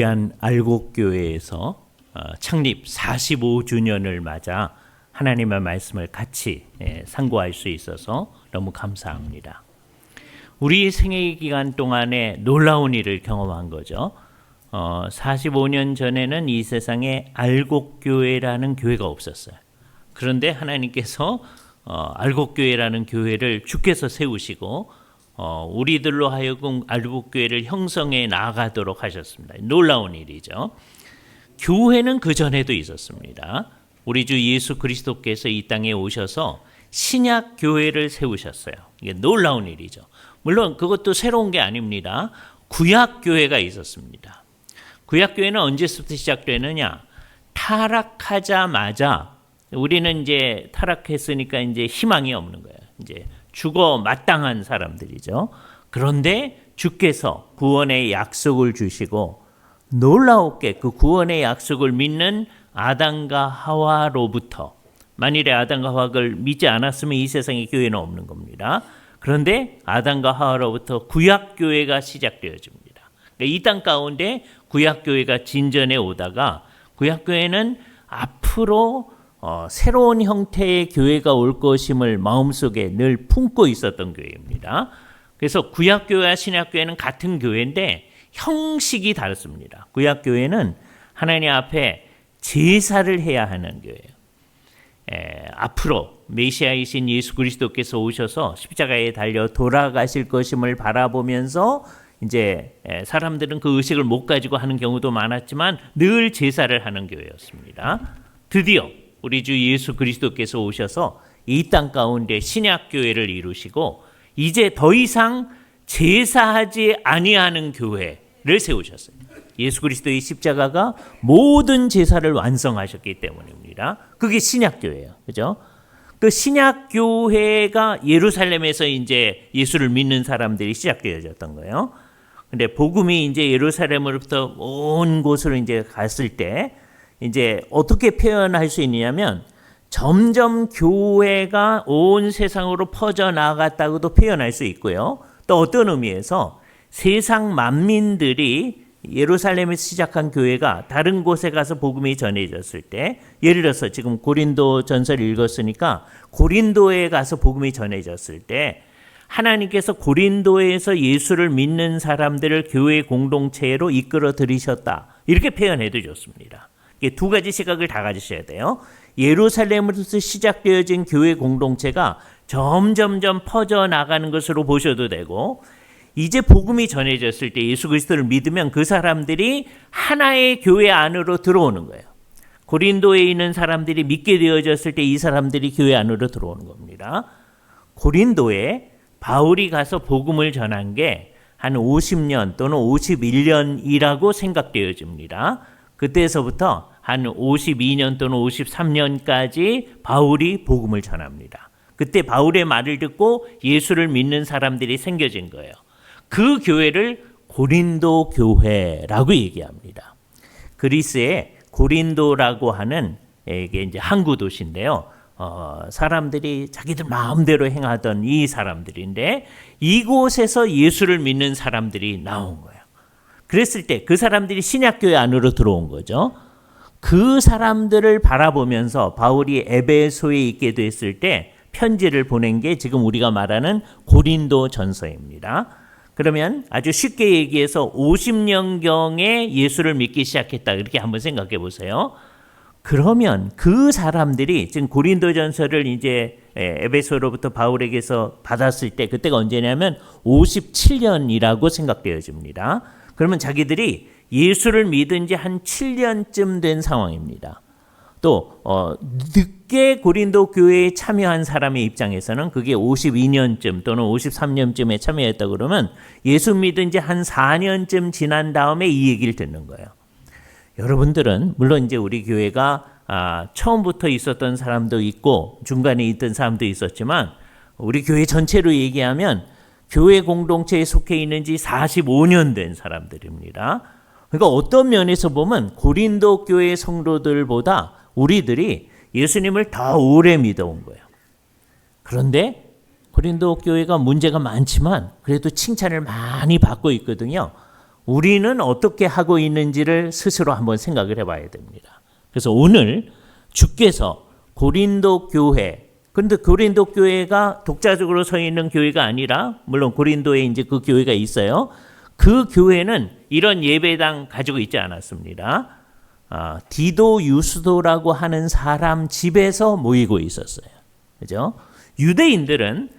귀한 알곡교회에서 창립 45주년을 맞아 하나님의 말씀을 같이 상고할 수 있어서 너무 감사합니다. 우리 생애 기간 동안에 놀라운 일을 경험한 거죠. 45년 전에는 이 세상에 알곡교회라는 교회가 없었어요. 그런데 하나님께서 알곡교회라는 교회를 주께서 세우시고 우리들로 하여금 알곡교회를 형성해 나아가도록 하셨습니다. 놀라운 일이죠. 교회는 그 전에도 있었습니다. 우리 주 예수 그리스도께서 이 땅에 오셔서 신약 교회를 세우셨어요. 이게 놀라운 일이죠. 물론 그것도 새로운 게 아닙니다. 구약 교회가 있었습니다. 구약 교회는 언제부터 시작되느냐? 타락하자마자 우리는 이제 타락했으니까 이제 희망이 없는 거예요. 이제 죽어 마땅한 사람들이죠. 그런데 주께서 구원의 약속을 주시고 놀라웠게 그 구원의 약속을 믿는 아담과 하와로부터, 만일에 아담과 하와를 믿지 않았으면 이 세상에 교회는 없는 겁니다. 그런데 아담과 하와로부터 구약교회가 시작되어집니다. 그러니까 이 땅 가운데 구약교회가 진전해 오다가 구약교회는 앞으로 새로운 형태의 교회가 올 것임을 마음속에 늘 품고 있었던 교회입니다. 그래서 구약교회와 신약교회는 같은 교회인데 형식이 다릅니다. 구약교회는 하나님 앞에 제사를 해야 하는 교회예요. 앞으로 메시아이신 예수 그리스도께서 오셔서 십자가에 달려 돌아가실 것임을 바라보면서 이제 사람들은 그 의식을 못 가지고 하는 경우도 많았지만 늘 제사를 하는 교회였습니다. 드디어 우리 주 예수 그리스도께서 오셔서 이 땅 가운데 신약교회를 이루시고 이제 더 이상 제사하지 아니하는 교회를 세우셨어요. 예수 그리스도의 십자가가 모든 제사를 완성하셨기 때문입니다. 그게 신약교회예요. 그죠? 그 신약교회가 예루살렘에서 이제 예수를 믿는 사람들이 시작되어졌던 거예요. 근데 복음이 이제 예루살렘으로부터 온 곳으로 이제 갔을 때 이제 어떻게 표현할 수 있냐면 점점 교회가 온 세상으로 퍼져나갔다고도 표현할 수 있고요. 또 어떤 의미에서 세상 만민들이 예루살렘에서 시작한 교회가 다른 곳에 가서 복음이 전해졌을 때, 예를 들어서 지금 고린도 전서를 읽었으니까 고린도에 가서 복음이 전해졌을 때 하나님께서 고린도에서 예수를 믿는 사람들을 교회 공동체로 이끌어 들이셨다, 이렇게 표현해도 좋습니다. 이게 두 가지 시각을 다 가지셔야 돼요. 예루살렘으로부터 시작되어진 교회 공동체가 점점점 퍼져나가는 것으로 보셔도 되고, 이제 복음이 전해졌을 때 예수 그리스도를 믿으면 그 사람들이 하나의 교회 안으로 들어오는 거예요. 고린도에 있는 사람들이 믿게 되어졌을 때 이 사람들이 교회 안으로 들어오는 겁니다. 고린도에 바울이 가서 복음을 전한 게 한 50년 또는 51년이라고 생각되어집니다. 그때서부터 한 52년 또는 53년까지 바울이 복음을 전합니다. 그때 바울의 말을 듣고 예수를 믿는 사람들이 생겨진 거예요. 그 교회를 고린도 교회라고 얘기합니다. 그리스의 고린도라고 하는 이게 이제 항구 도시인데요. 사람들이 자기들 마음대로 행하던 이 사람들인데 이곳에서 예수를 믿는 사람들이 나온 거예요. 그랬을 때 그 사람들이 신약교회 안으로 들어온 거죠. 그 사람들을 바라보면서 바울이 에베소에 있게 됐을 때 편지를 보낸 게 지금 우리가 말하는 고린도 전서입니다. 그러면 아주 쉽게 얘기해서 50년경에 예수를 믿기 시작했다, 이렇게 한번 생각해 보세요. 그러면 그 사람들이 지금 고린도전서를 이제 에베소로부터 바울에게서 받았을 때 그때가 언제냐면 57년이라고 생각되어집니다. 그러면 자기들이 예수를 믿은 지 한 7년쯤 된 상황입니다. 또 늦게 고린도 교회에 참여한 사람의 입장에서는 그게 52년쯤 또는 53년쯤에 참여했다 그러면 예수 믿은 지 한 4년쯤 지난 다음에 이 얘기를 듣는 거예요. 여러분들은 물론 이제 우리 교회가 처음부터 있었던 사람도 있고 중간에 있던 사람도 있었지만 우리 교회 전체로 얘기하면 교회 공동체에 속해 있는 지 45년 된 사람들입니다. 그러니까 어떤 면에서 보면 고린도 교회 성도들보다 우리들이 예수님을 더 오래 믿어온 거예요. 그런데 고린도 교회가 문제가 많지만 그래도 칭찬을 많이 받고 있거든요. 우리는 어떻게 하고 있는지를 스스로 한번 생각을 해봐야 됩니다. 그래서 오늘 주께서 고린도 교회, 그런데 고린도 교회가 독자적으로 서 있는 교회가 아니라, 물론 고린도에 이제 그 교회가 있어요. 그 교회는 이런 예배당 가지고 있지 않았습니다. 디도 유스도라고 하는 사람 집에서 모이고 있었어요. 그죠? 유대인들은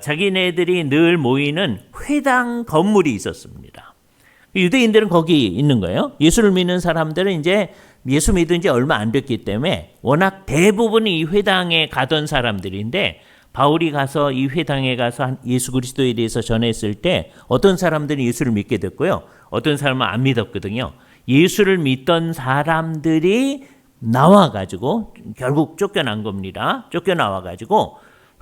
자기네들이 늘 모이는 회당 건물이 있었습니다. 유대인들은 거기 있는 거예요. 예수를 믿는 사람들은 이제 예수 믿은 지 얼마 안 됐기 때문에 워낙 대부분이 이 회당에 가던 사람들인데, 바울이 가서 이 회당에 가서 예수 그리스도에 대해서 전했을 때 어떤 사람들은 예수를 믿게 됐고요. 어떤 사람은 안 믿었거든요. 예수를 믿던 사람들이 나와가지고 결국 쫓겨난 겁니다. 쫓겨나와가지고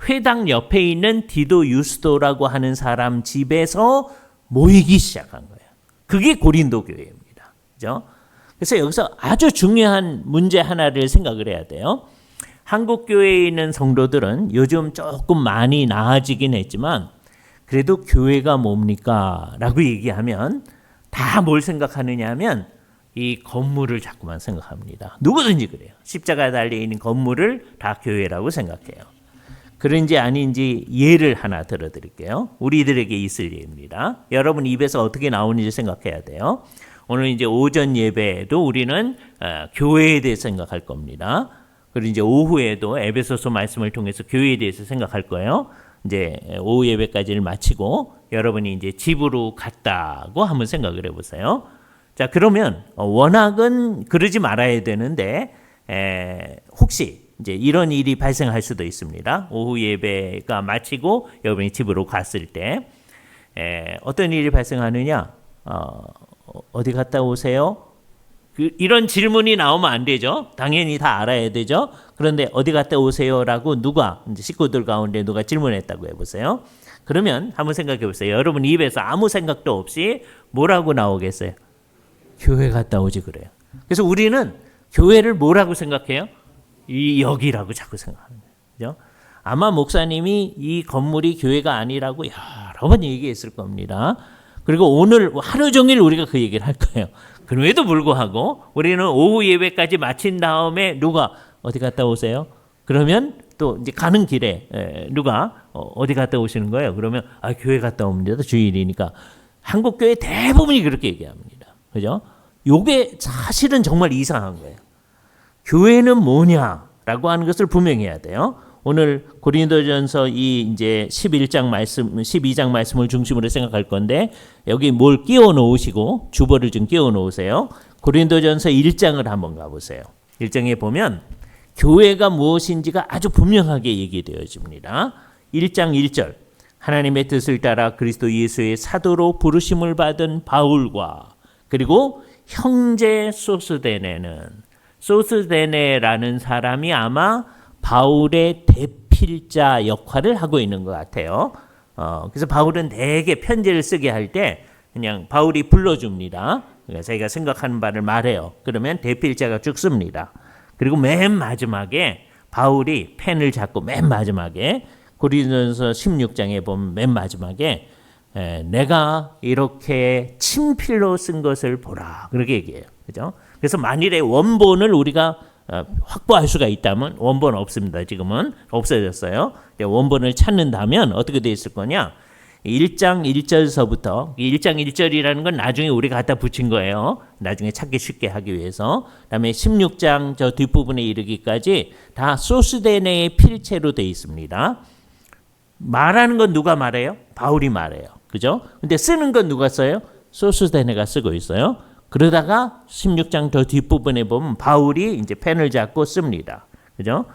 회당 옆에 있는 디도 유스도라고 하는 사람 집에서 모이기 시작한 거예요. 그게 고린도 교회입니다. 그죠? 그래서 여기서 아주 중요한 문제 하나를 생각을 해야 돼요. 한국 교회에 있는 성도들은 요즘 조금 많이 나아지긴 했지만, 그래도 교회가 뭡니까? 라고 얘기하면 다 뭘 생각하느냐 하면 이 건물을 자꾸만 생각합니다. 누구든지 그래요. 십자가 달려있는 건물을 다 교회라고 생각해요. 그런지 아닌지 예를 하나 들어드릴게요. 우리들에게 있을 예입니다. 여러분 입에서 어떻게 나오는지 생각해야 돼요. 오늘 이제 오전 예배에도 우리는 교회에 대해서 생각할 겁니다. 그리고 이제 오후에도 에베소서 말씀을 통해서 교회에 대해서 생각할 거예요. 이제 오후 예배까지를 마치고 여러분이 이제 집으로 갔다고 한번 생각을 해보세요. 자, 그러면 워낙은 그러지 말아야 되는데 혹시 이제 이런 일이 발생할 수도 있습니다. 오후 예배가 마치고 여러분이 집으로 갔을 때 어떤 일이 발생하느냐? 어디 갔다 오세요? 이런 질문이 나오면 안 되죠. 당연히 다 알아야 되죠. 그런데 어디 갔다 오세요라고 누가 이제 식구들 가운데 누가 질문했다고 해보세요. 그러면 한번 생각해 보세요. 여러분 입에서 아무 생각도 없이 뭐라고 나오겠어요? 교회 갔다 오지 그래요. 그래서 우리는 교회를 뭐라고 생각해요? 이 여기라고 자꾸 생각하는 거죠. 아마 목사님이 이 건물이 교회가 아니라고 여러 번 얘기했을 겁니다. 그리고 오늘 하루 종일 우리가 그 얘기를 할 거예요. 그럼에도 불구하고 우리는 오후 예배까지 마친 다음에 누가 어디 갔다 오세요? 그러면 또 이제 가는 길에 누가 어디 갔다 오시는 거예요? 그러면 교회 갔다 옵니다. 주일이니까. 한국 교회 대부분이 그렇게 얘기합니다. 그죠? 요게 사실은 정말 이상한 거예요. 교회는 뭐냐라고 하는 것을 분명해야 돼요. 오늘 고린도전서 이 이제 12장 말씀을 중심으로 생각할 건데 여기 뭘 끼워 놓으시고 주보를 좀 끼워 놓으세요. 고린도전서 1장을 한번 가보세요. 1장에 보면 교회가 무엇인지가 아주 분명하게 얘기되어집니다. 1장 1절 하나님의 뜻을 따라 그리스도 예수의 사도로 부르심을 받은 바울과 그리고 형제 소스데네라는 사람이 아마 바울의 대필자 역할을 하고 있는 것 같아요. 그래서 바울은 대개 편지를 쓰게 할 때 그냥 바울이 불러줍니다. 그러니까 자기가 생각하는 바를 말해요. 그러면 대필자가 쭉 씁니다. 그리고 맨 마지막에 바울이 펜을 잡고 맨 마지막에 고린도전서 16장에 보면 맨 마지막에 내가 이렇게 친필로 쓴 것을 보라 그렇게 얘기해요. 그죠? 그래서 만일에 원본을 우리가 확보할 수가 있다면 원본 없습니다. 지금은 없어졌어요. 원본을 찾는다면 어떻게 돼 있을 거냐? 1장 1절서부터 1장 1절이라는 건 나중에 우리가 갖다 붙인 거예요. 나중에 찾기 쉽게 하기 위해서. 그다음에 16장 저 뒷부분에 이르기까지 다 소스데네의 필체로 돼 있습니다. 말하는 건 누가 말해요? 바울이 말해요. 그죠? 근데 쓰는 건 누가 써요? 소스데네가 쓰고 있어요. 그러다가 16장 더 뒷부분에 보면 바울이 이제 펜을 잡고 씁니다. 그죠?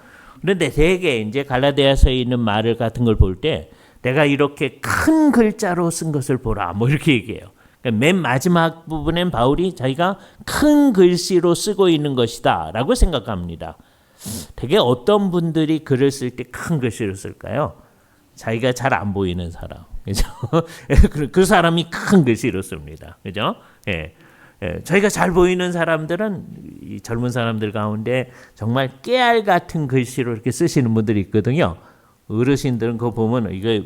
그런데 대개 이제 갈라디아서에 있는 말을 같은 걸 볼 때 내가 이렇게 큰 글자로 쓴 것을 보라. 뭐 이렇게 얘기해요. 그러니까 맨 마지막 부분엔 바울이 자기가 큰 글씨로 쓰고 있는 것이다. 라고 생각합니다. 되게 어떤 분들이 글을 쓸 때 큰 글씨로 쓸까요? 자기가 잘 안 보이는 사람. 그죠? 그 사람이 큰 글씨로 씁니다. 그죠? 예. 저희가 잘 보이는 사람들은 이 젊은 사람들 가운데 정말 깨알 같은 글씨로 이렇게 쓰시는 분들이 있거든요. 어르신들은 그거 보면 이거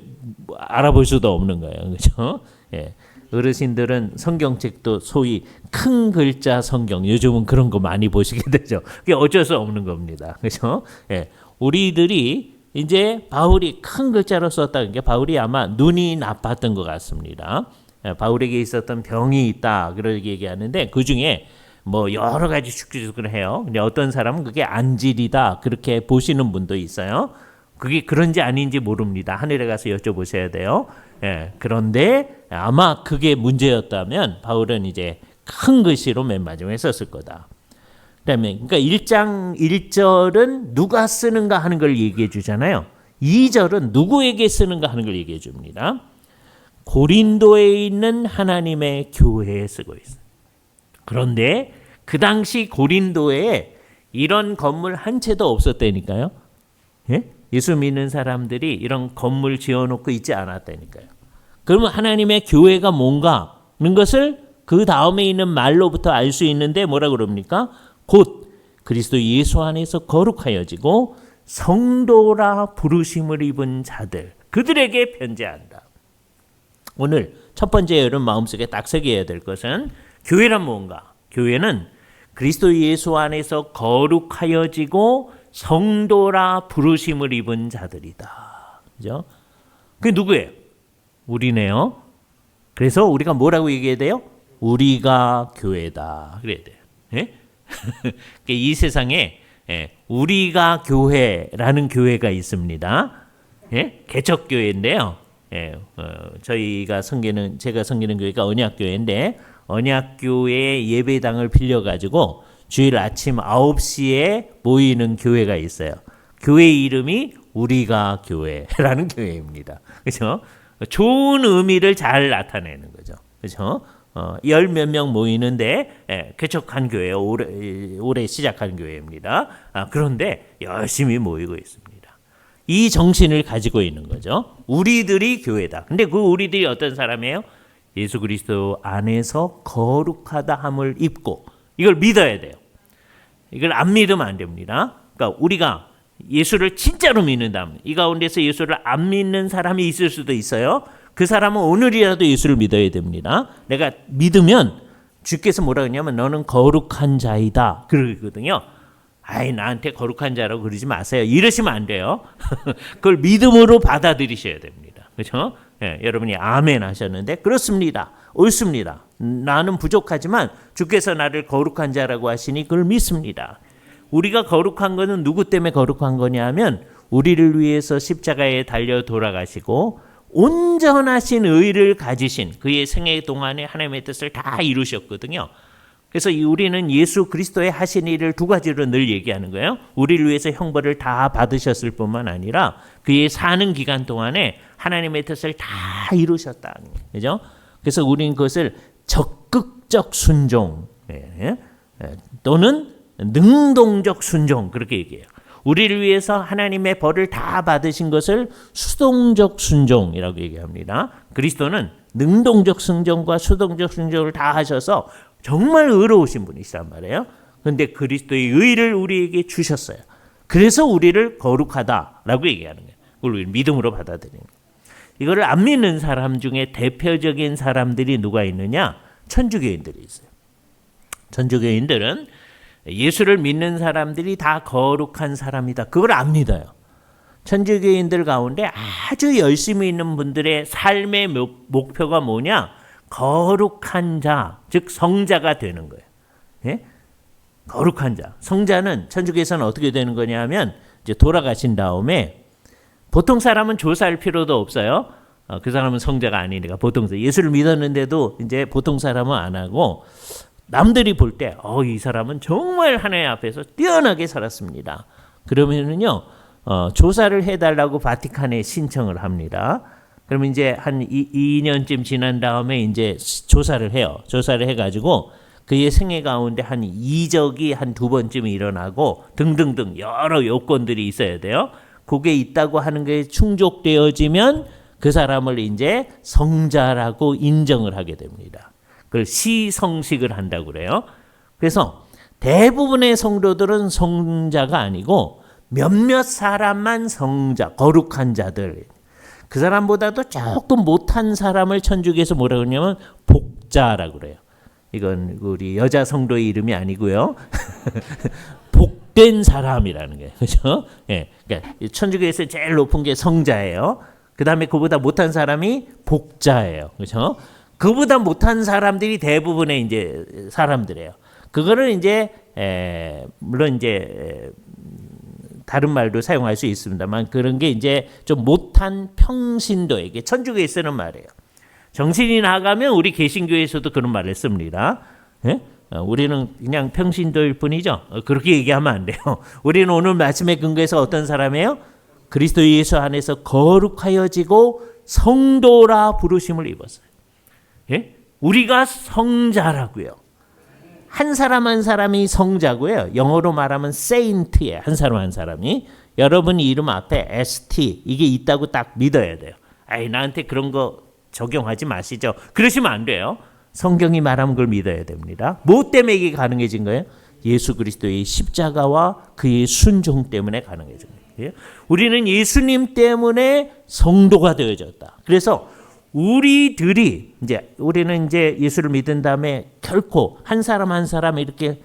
알아볼 수도 없는 거예요. 그죠? 예. 어르신들은 성경책도 소위 큰 글자 성경, 요즘은 그런 거 많이 보시게 되죠. 그게 어쩔 수 없는 겁니다. 그렇죠? 예. 우리들이 이제 바울이 큰 글자로 썼다는 게 바울이 아마 눈이 나빴던 것 같습니다. 예, 바울에게 있었던 병이 있다 그렇게 얘기하는데 그 중에 뭐 여러 가지 축지축을 해요. 근데 어떤 사람은 그게 안질이다 그렇게 보시는 분도 있어요. 그게 그런지 아닌지 모릅니다. 하늘에 가서 여쭤보셔야 돼요. 예, 그런데 아마 그게 문제였다면 바울은 이제 큰 글씨로 맨 마지막에 썼을 거다. 그다음에 그러니까 1장 1절은 누가 쓰는가 하는 걸 얘기해 주잖아요. 2절은 누구에게 쓰는가 하는 걸 얘기해 줍니다. 고린도에 있는 하나님의 교회에 쓰고 있어요. 그런데 그 당시 고린도에 이런 건물 한 채도 없었다니까요. 예? 예수 믿는 사람들이 이런 건물 지어놓고 있지 않았다니까요. 그러면 하나님의 교회가 뭔가는 것을 그 다음에 있는 말로부터 알 수 있는데 뭐라 그럽니까? 곧 그리스도 예수 안에서 거룩하여지고 성도라 부르심을 입은 자들, 그들에게 편지한다. 오늘 첫 번째 여러분 마음속에 딱 새겨야 될 것은 교회란 뭔가? 교회는 그리스도 예수 안에서 거룩하여지고 성도라 부르심을 입은 자들이다. 그죠? 그게 누구예요? 우리네요. 그래서 우리가 뭐라고 얘기해야 돼요? 우리가 교회다. 그래야 돼요. 예? 이 세상에 우리가 교회라는 교회가 있습니다. 예? 개척교회인데요. 제가 섬기는 교회가 언약교회인데 언약교회 예배당을 빌려가지고 주일 아침 9시에 모이는 교회가 있어요. 교회 이름이 우리가 교회라는 교회입니다. 그렇죠? 좋은 의미를 잘 나타내는 거죠. 그렇죠? 열 몇 명 모이는데 개척한 교회예요. 올해 시작한 교회입니다. 그런데 열심히 모이고 있습니다. 이 정신을 가지고 있는 거죠. 우리들이 교회다. 근데 그 우리들이 어떤 사람이에요? 예수 그리스도 안에서 거룩하다 함을 입고 이걸 믿어야 돼요. 이걸 안 믿으면 안 됩니다. 그러니까 우리가 예수를 진짜로 믿는다면 이 가운데서 예수를 안 믿는 사람이 있을 수도 있어요. 그 사람은 오늘이라도 예수를 믿어야 됩니다. 내가 믿으면 주께서 뭐라 그러냐면 너는 거룩한 자이다 그러거든요. 아이 나한테 거룩한 자라고 그러지 마세요. 이러시면 안 돼요. 그걸 믿음으로 받아들이셔야 됩니다. 그렇죠? 예, 여러분이 아멘 하셨는데 그렇습니다. 옳습니다. 나는 부족하지만 주께서 나를 거룩한 자라고 하시니 그걸 믿습니다. 우리가 거룩한 것은 누구 때문에 거룩한 거냐면 우리를 위해서 십자가에 달려 돌아가시고 온전하신 의를 가지신 그의 생애 동안에 하나님의 뜻을 다 이루셨거든요. 그래서 우리는 예수 그리스도의 하신 일을 두 가지로 늘 얘기하는 거예요. 우리를 위해서 형벌을 다 받으셨을 뿐만 아니라 그의 사는 기간 동안에 하나님의 뜻을 다 이루셨다. 그죠? 그래서 우리는 그것을 적극적 순종 또는 능동적 순종 그렇게 얘기해요. 우리를 위해서 하나님의 벌을 다 받으신 것을 수동적 순종이라고 얘기합니다. 그리스도는 능동적 순종과 수동적 순종을 다 하셔서 정말 의로우신 분이시란 말이에요. 그런데 그리스도의 의를 우리에게 주셨어요. 그래서 우리를 거룩하다라고 얘기하는 거예요. 그걸 우리는 믿음으로 받아들이는 거예요. 이거를 안 믿는 사람 중에 대표적인 사람들이 누가 있느냐? 천주교인들이 있어요. 천주교인들은 예수를 믿는 사람들이 다 거룩한 사람이다. 그걸 안 믿어요. 천주교인들 가운데 아주 열심히 있는 분들의 삶의 목표가 뭐냐? 거룩한 자, 즉 성자가 되는 거예요. 예? 거룩한 자. 성자는 천주교에서는 어떻게 되는 거냐면 이제 돌아가신 다음에 보통 사람은 조사할 필요도 없어요. 그 사람은 성자가 아니니까 보통 예수를 믿었는데도 이제 보통 사람은 안 하고 남들이 볼 때 이 사람은 정말 하나님 앞에서 뛰어나게 살았습니다. 그러면은요 조사를 해달라고 바티칸에 신청을 합니다. 그러면 이제 한 2년쯤 지난 다음에 이제 조사를 해요. 조사를 해가지고 그의 생애 가운데 한 이적이 한 2번쯤 일어나고 등등등 여러 요건들이 있어야 돼요. 그게 있다고 하는 게 충족되어지면 그 사람을 이제 성자라고 인정을 하게 됩니다. 그걸 시성식을 한다고 그래요. 그래서 대부분의 성도들은 성자가 아니고 몇몇 사람만 성자, 거룩한 자들. 그 사람보다도 조금 못한 사람을 천주교에서 뭐라고 그러냐면 복자라고 그래요. 이건 우리 여자 성도의 이름이 아니고요. 복된 사람이라는 거예요. 그렇죠? 예. 그러니까 천주교에서 제일 높은 게 성자예요. 그다음에 그보다 못한 사람이 복자예요. 그렇죠? 그보다 못한 사람들이 대부분의 이제 사람들이에요. 그거를 이제 물론 이제 다른 말도 사용할 수 있습니다만 그런 게 이제 좀 못한 평신도에게 천주교에 쓰는 말이에요. 정신이 나가면 우리 개신교에서도 그런 말을 씁니다. 예? 우리는 그냥 평신도일 뿐이죠. 그렇게 얘기하면 안 돼요. 우리는 오늘 말씀에 근거해서 어떤 사람이에요? 그리스도 예수 안에서 거룩하여지고 성도라 부르심을 입었어요. 예? 우리가 성자라고요. 한 사람 한 사람이 성자고요. 영어로 말하면 saint예요. 한 사람 한 사람이. 여러분 이름 앞에 ST 이게 있다고 딱 믿어야 돼요. 아이 나한테 그런 거 적용하지 마시죠. 그러시면 안 돼요. 성경이 말하는 걸 믿어야 됩니다. 뭐 때문에 이게 가능해진 거예요? 예수 그리스도의 십자가와 그의 순종 때문에 가능해진 거예요. 우리는 예수님 때문에 성도가 되어졌다. 그래서 우리는 이제 예수를 믿은 다음에 결코 한 사람 한 사람 이렇게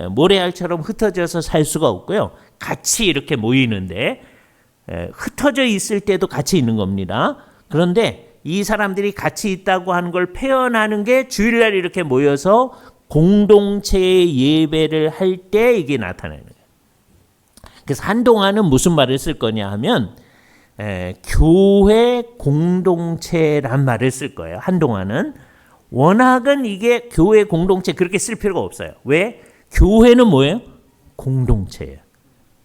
모래알처럼 흩어져서 살 수가 없고요. 같이 이렇게 모이는데 흩어져 있을 때도 같이 있는 겁니다. 그런데 이 사람들이 같이 있다고 하는 걸 표현하는 게 주일날 이렇게 모여서 공동체의 예배를 할 때 이게 나타나는 거예요. 그래서 한동안은 무슨 말을 쓸 거냐 하면 교회 공동체란 말을 쓸 거예요. 한동안은. 워낙은 이게 교회 공동체 그렇게 쓸 필요가 없어요. 왜? 교회는 뭐예요? 공동체예요.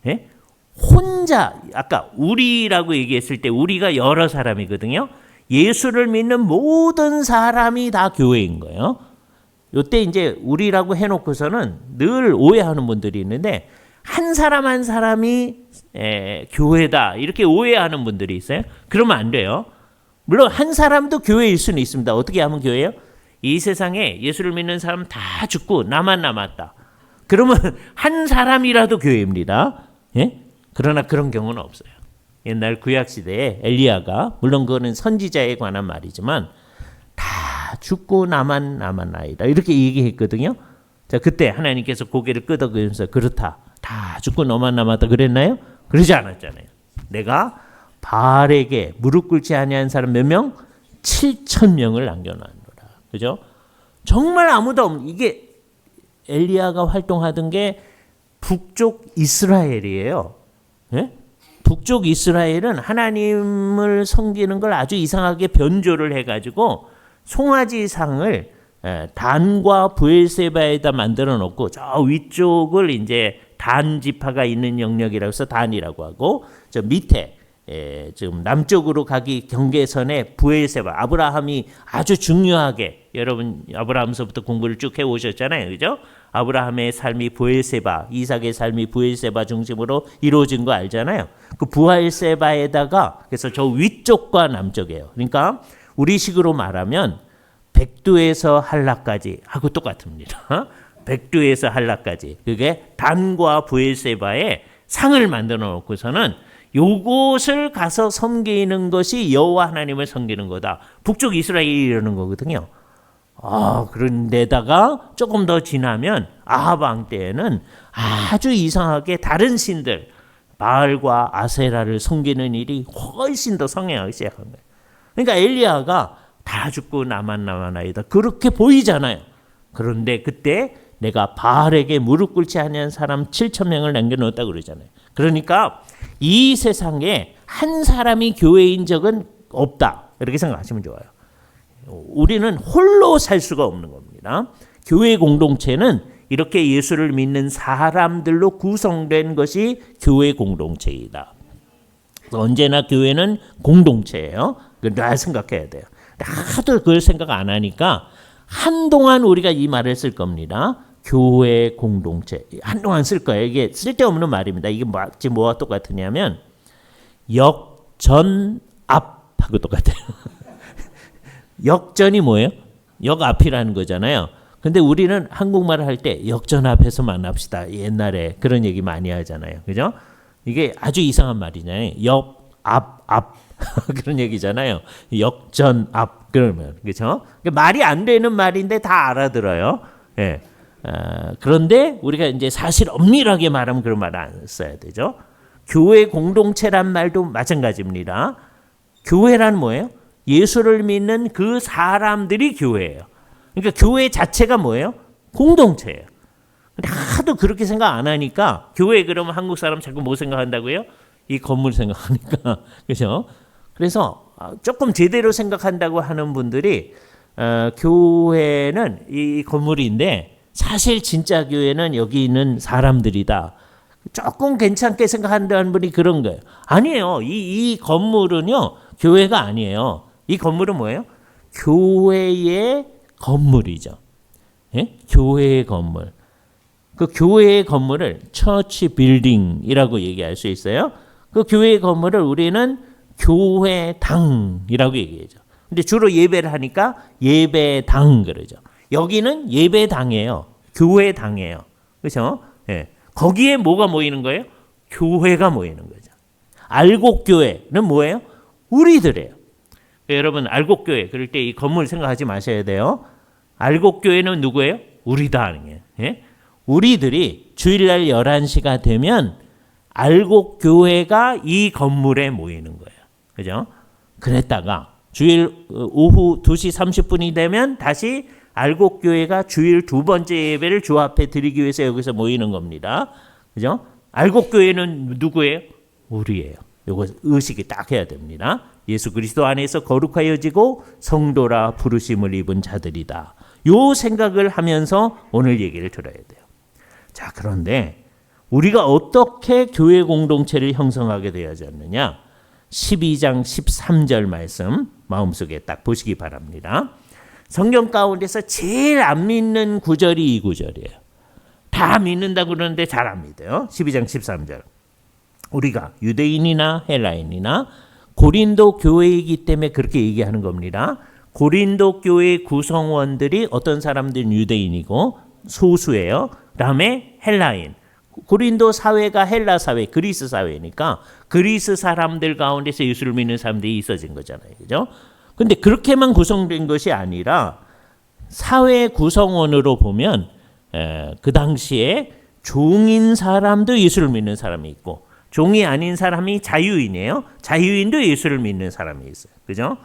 예? 혼자 아까 우리라고 얘기했을 때 우리가 여러 사람이거든요. 예수를 믿는 모든 사람이 다 교회인 거예요. 이때 이제 우리라고 해놓고서는 늘 오해하는 분들이 있는데 한 사람 한 사람이 교회다 이렇게 오해하는 분들이 있어요. 그러면 안 돼요. 물론 한 사람도 교회일 수는 있습니다. 어떻게 하면 교회예요? 이 세상에 예수를 믿는 사람 다 죽고 나만 남았다. 그러면 한 사람이라도 교회입니다. 예? 그러나 그런 경우는 없어요. 옛날 구약시대에 엘리야가 물론 그거는 선지자에 관한 말이지만 다 죽고 나만 남았나이다 이렇게 얘기했거든요. 자 그때 하나님께서 고개를 끄덕이면서 그렇다. 다 죽고 너만 남았다 그랬나요? 그러지 않았잖아요. 내가 바알에게 무릎 꿇지 아니한 사람 몇 명? 7,000명을 남겨놨노라. 그죠? 정말 아무도 없는 이게 엘리야가 활동하던 게 북쪽 이스라엘이에요. 예? 북쪽 이스라엘은 하나님을 섬기는 걸 아주 이상하게 변조를 해가지고 송아지상을 단과 브엘세바에다 만들어 놓고 저 위쪽을 이제 단 지파가 있는 영역이라고 해서 단이라고 하고 저 밑에 지금 남쪽으로 가기 경계선에 브엘세바 아브라함이 아주 중요하게 여러분 아브라함서부터 공부를 쭉 해오셨잖아요. 그죠? 아브라함의 삶이 브엘세바, 이삭의 삶이 브엘세바 중심으로 이루어진 거 알잖아요. 그 브엘세바에다가 그래서 저 위쪽과 남쪽이에요. 그러니까 우리식으로 말하면 백두에서 한라까지 하고 똑같습니다. 백두에서 한라까지 그게 단과 브엘세바에 상을 만들어 놓고서는 요것을 가서 섬기는 것이 여호와 하나님을 섬기는 거다. 북쪽 이스라엘이 이러는 거거든요. 그런데다가 조금 더 지나면 아합 왕 때에는 아주 이상하게 다른 신들 바알과 아세라를 섬기는 일이 훨씬 더 성행하기 시작한 거예요. 그러니까 엘리야가 다 죽고 나만 남아나이다 그렇게 보이잖아요. 그런데 그때 내가 바알에게 무릎 꿇지 아니한 사람 7,000명을 남겨놓았다고 그러잖아요. 그러니까 이 세상에 한 사람이 교회인 적은 없다. 이렇게 생각하시면 좋아요. 우리는 홀로 살 수가 없는 겁니다. 교회 공동체는 이렇게 예수를 믿는 사람들로 구성된 것이 교회 공동체이다. 언제나 교회는 공동체예요. 늘 생각해야 돼요. 하도 그걸 생각 안 하니까 한동안 우리가 이 말을 쓸 겁니다. 교회 공동체. 한동안 쓸 거예요. 이게 쓸데없는 말입니다. 이게 지금 뭐와 똑같으냐면 역전 앞하고 똑같아요. 역전이 뭐예요? 역 앞이라는 거잖아요. 근데 우리는 한국말을 할 때 역전 앞에서 만납시다. 옛날에 그런 얘기 많이 하잖아요. 그죠? 이게 아주 이상한 말이잖아요. 역, 앞 그런 얘기잖아요. 역전 앞 그러면 그렇죠? 말이 안 되는 말인데 다 알아들어요. 예. 그런데 우리가 이제 사실 엄밀하게 말하면 그런 말 안 써야 되죠. 교회 공동체란 말도 마찬가지입니다. 교회란 뭐예요? 예수를 믿는 그 사람들이 교회예요. 그러니까 교회 자체가 뭐예요? 공동체예요. 근데 하도 그렇게 생각 안 하니까 교회 그러면 한국 사람 자꾸 뭐 생각한다고요? 이 건물 생각하니까 그렇죠? 그래서 조금 제대로 생각한다고 하는 분들이 교회는 이 건물인데 사실 진짜 교회는 여기 있는 사람들이다. 조금 괜찮게 생각한다는 분이 그런 거예요. 아니에요. 이 건물은요 교회가 아니에요. 이 건물은 뭐예요? 교회의 건물이죠. 예? 교회의 건물. 그 교회의 건물을 처치 빌딩이라고 얘기할 수 있어요. 그 교회의 건물을 우리는 교회당이라고 얘기하죠. 근데 주로 예배를 하니까 예배당 그러죠. 여기는 예배당이에요. 교회당이에요. 그렇죠? 예. 거기에 뭐가 모이는 거예요? 교회가 모이는 거죠. 알곡교회는 뭐예요? 우리들이에요. 여러분 알곡교회 그럴 때 이 건물 생각하지 마셔야 돼요. 알곡교회는 누구예요? 우리다 하는 거예요. 예? 우리들이 주일날 11시가 되면 알곡교회가 이 건물에 모이는 거예요. 그죠? 그랬다가 주일 오후 2시 30분이 되면 다시 알곡교회가 주일 두 번째 예배를 주 앞에 드리기 위해서 여기서 모이는 겁니다. 그죠? 알곡교회는 누구예요? 우리예요. 요거 의식이 딱 해야 됩니다. 예수 그리스도 안에서 거룩하여지고 성도라 부르심을 입은 자들이다. 요 생각을 하면서 오늘 얘기를 들어야 돼요. 자, 그런데 우리가 어떻게 교회 공동체를 형성하게 되어졌느냐? 12장 13절 말씀 마음속에 딱 보시기 바랍니다. 성경 가운데서 제일 안 믿는 구절이 이 구절이에요. 다 믿는다고 그러는데 잘 안 믿어요. 12장 13절. 우리가 유대인이나 헬라인이나 고린도 교회이기 때문에 그렇게 얘기하는 겁니다. 고린도 교회 구성원들이 어떤 사람들은 유대인이고 소수예요. 그다음에 헬라인. 고린도 사회가 헬라 사회, 그리스 사회니까 그리스 사람들 가운데서 예수를 믿는 사람들이 있어진 거잖아요. 그죠? 근데 그렇게만 구성된 것이 아니라 사회 구성원으로 보면 그 당시에 종인 사람도 예수를 믿는 사람이 있고 종이 아닌 사람이 자유인이에요. 자유인도 예수를 믿는 사람이 있어요. 그죠?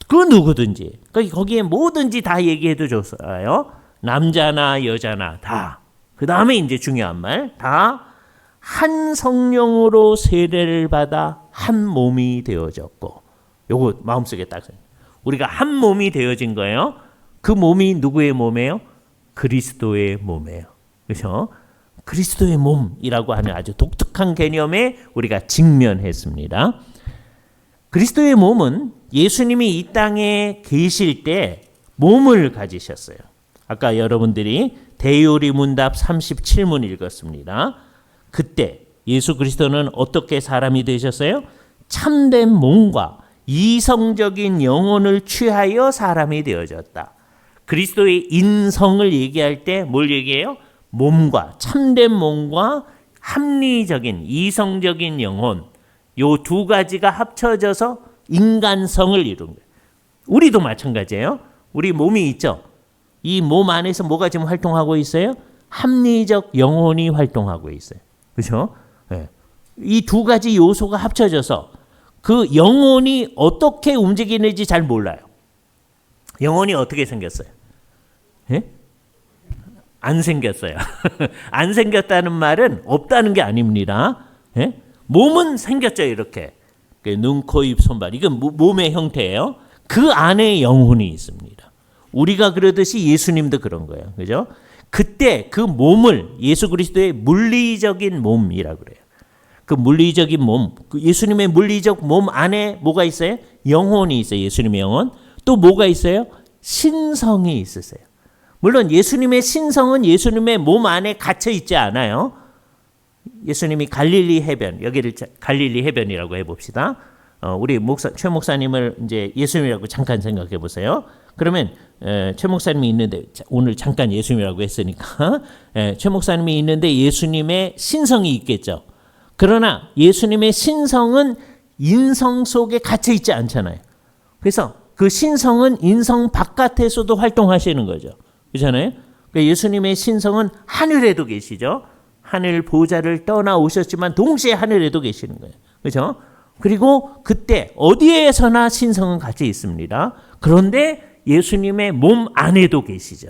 그 누구든지. 거기에 뭐든지 다 얘기해도 좋아요. 남자나 여자나 다. 그 다음에 이제 중요한 말. 다 한 성령으로 세례를 받아 한 몸이 되어졌고. 요거 마음속에 딱. 우리가 한 몸이 되어진 거예요. 그 몸이 누구의 몸이에요? 그리스도의 몸이에요. 그렇죠? 그리스도의 몸이라고 하는 아주 독특한 개념에 우리가 직면했습니다. 그리스도의 몸은 예수님이 이 땅에 계실 때 몸을 가지셨어요. 아까 여러분들이 대요리 문답 37문 읽었습니다. 그때 예수 그리스도는 어떻게 사람이 되셨어요? 참된 몸과 이성적인 영혼을 취하여 사람이 되어졌다. 그리스도의 인성을 얘기할 때 뭘 얘기해요? 몸과 참된 몸과 합리적인 이성적인 영혼 요 두 가지가 합쳐져서 인간성을 이룬 거예요. 우리도 마찬가지예요. 우리 몸이 있죠. 이 몸 안에서 뭐가 지금 활동하고 있어요? 합리적 영혼이 활동하고 있어요. 그렇죠? 네. 이 두 가지 요소가 합쳐져서 그 영혼이 어떻게 움직이는지 잘 몰라요. 영혼이 어떻게 생겼어요? 네? 안 생겼어요. 안 생겼다는 말은 없다는 게 아닙니다. 네? 몸은 생겼죠, 이렇게. 눈, 코, 입, 손발. 이건 몸의 형태예요. 그 안에 영혼이 있습니다. 우리가 그러듯이 예수님도 그런 거예요. 그죠? 그때 그 몸을 예수 그리스도의 물리적인 몸이라고 그래요. 그 물리적인 몸, 그 예수님의 물리적 몸 안에 뭐가 있어요? 영혼이 있어요. 예수님의 영혼. 또 뭐가 있어요? 신성이 있으세요. 물론 예수님의 신성은 예수님의 몸 안에 갇혀 있지 않아요. 예수님이 갈릴리 해변, 여기를 갈릴리 해변이라고 해봅시다. 우리 최 목사님을 이제 예수님이라고 잠깐 생각해 보세요. 그러면 최 목사님이 있는데 오늘 잠깐 예수님이라고 했으니까 최 목사님이 있는데 예수님의 신성이 있겠죠. 그러나 예수님의 신성은 인성 속에 갇혀 있지 않잖아요. 그래서 그 신성은 인성 바깥에서도 활동하시는 거죠. 그렇잖아요. 그러니까 예수님의 신성은 하늘에도 계시죠. 하늘 보좌를 떠나 오셨지만 동시에 하늘에도 계시는 거예요. 그렇죠? 그리고 그때 어디에서나 신성은 같이 있습니다. 그런데 예수님의 몸 안에도 계시죠.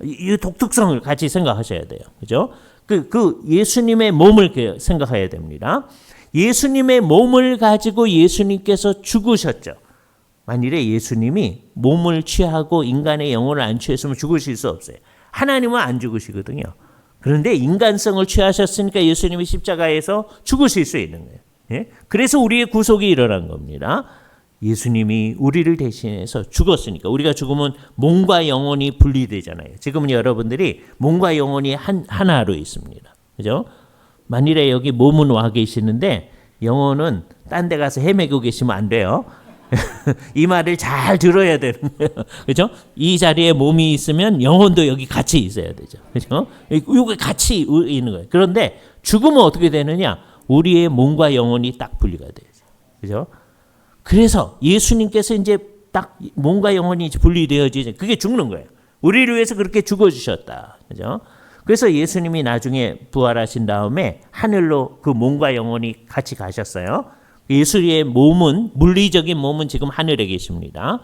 이 독특성을 같이 생각하셔야 돼요. 그죠? 그 예수님의 몸을 생각해야 됩니다. 예수님의 몸을 가지고 예수님께서 죽으셨죠. 만일에 예수님이 몸을 취하고 인간의 영혼을 안 취했으면 죽으실 수 없어요. 하나님은 안 죽으시거든요. 그런데 인간성을 취하셨으니까 예수님이 십자가에서 죽으실 수 있는 거예요. 예? 그래서 우리의 구속이 일어난 겁니다. 예수님이 우리를 대신해서 죽었으니까. 우리가 죽으면 몸과 영혼이 분리되잖아요. 지금은 여러분들이 몸과 영혼이 하나로 있습니다. 그죠? 만일에 여기 몸은 와 계시는데 영혼은 딴 데 가서 헤매고 계시면 안 돼요. 이 말을 잘 들어야 되는 거예요. 그죠? 이 자리에 몸이 있으면 영혼도 여기 같이 있어야 되죠. 그죠? 이거 같이 있는 거예요. 그런데 죽으면 어떻게 되느냐? 우리의 몸과 영혼이 딱 분리가 되죠. 그죠? 그래서 예수님께서 이제 딱 몸과 영혼이 분리되어지죠. 그게 죽는 거예요. 우리를 위해서 그렇게 죽어주셨다. 그죠? 그래서 예수님이 나중에 부활하신 다음에 하늘로 그 몸과 영혼이 같이 가셨어요. 예수의 몸은, 물리적인 몸은 지금 하늘에 계십니다.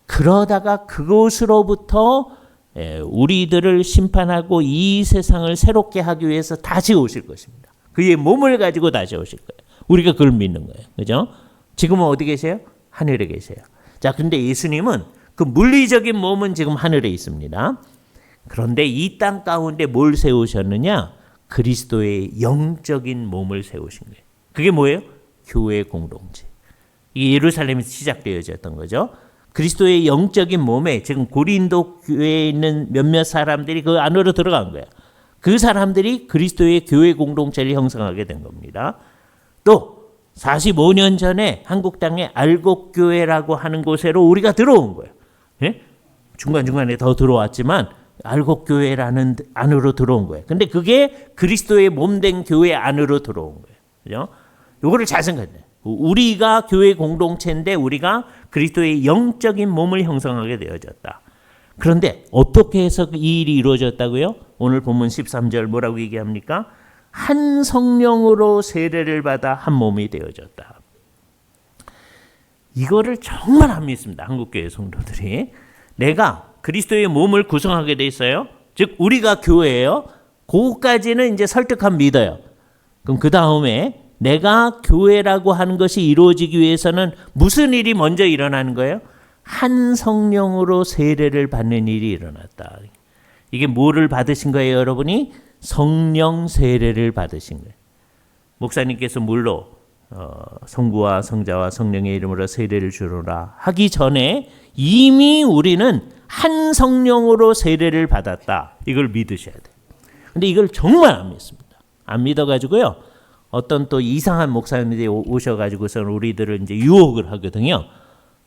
그러다가 그곳으로부터 우리들을 심판하고 이 세상을 새롭게 하기 위해서 다시 오실 것입니다. 그의 몸을 가지고 다시 오실 거예요. 우리가 그걸 믿는 거예요. 그죠? 지금은 어디 계세요? 하늘에 계세요. 자, 근데 예수님은 그 물리적인 몸은 지금 하늘에 있습니다. 그런데 이 땅 가운데 뭘 세우셨느냐? 그리스도의 영적인 몸을 세우신 거예요. 그게 뭐예요? 교회 공동체. 이게 예루살렘에서 시작되어졌던 거죠. 그리스도의 영적인 몸에 지금 고린도 교회에 있는 몇몇 사람들이 그 안으로 들어간 거예요. 그 사람들이 그리스도의 교회 공동체를 형성하게 된 겁니다. 또 45년 전에 한국 땅에 알곡교회라고 하는 곳으로 우리가 들어온 거예요. 예? 중간중간에 더 들어왔지만 알곡교회라는 안으로 들어온 거예요. 근데 그게 그리스도의 몸된 교회 안으로 들어온 거예요. 그죠? 요거를 잘 생각해야 돼요. 우리가 교회 공동체인데 우리가 그리스도의 영적인 몸을 형성하게 되어졌다. 그런데 어떻게 해서 이 일이 이루어졌다고요? 오늘 본문 13절 뭐라고 얘기합니까? 한 성령으로 세례를 받아 한 몸이 되어졌다. 이거를 정말 안 믿습니다. 한국교회 성도들이. 내가 그리스도의 몸을 구성하게 돼 있어요. 즉 우리가 교회예요. 그거까지는 이제 설득하면 믿어요. 그럼 그 다음에 내가 교회라고 하는 것이 이루어지기 위해서는 무슨 일이 먼저 일어나는 거예요? 한 성령으로 세례를 받는 일이 일어났다. 이게 뭐를 받으신 거예요, 여러분이? 성령 세례를 받으신 거예요. 목사님께서 물로 성부와 성자와 성령의 이름으로 세례를 주노라 하기 전에 이미 우리는 한 성령으로 세례를 받았다. 이걸 믿으셔야 돼요. 근데 이걸 정말 안 믿습니다. 안 믿어가지고요. 어떤 또 이상한 목사님들이 오셔가지고서는 우리들을 이제 유혹을 하거든요.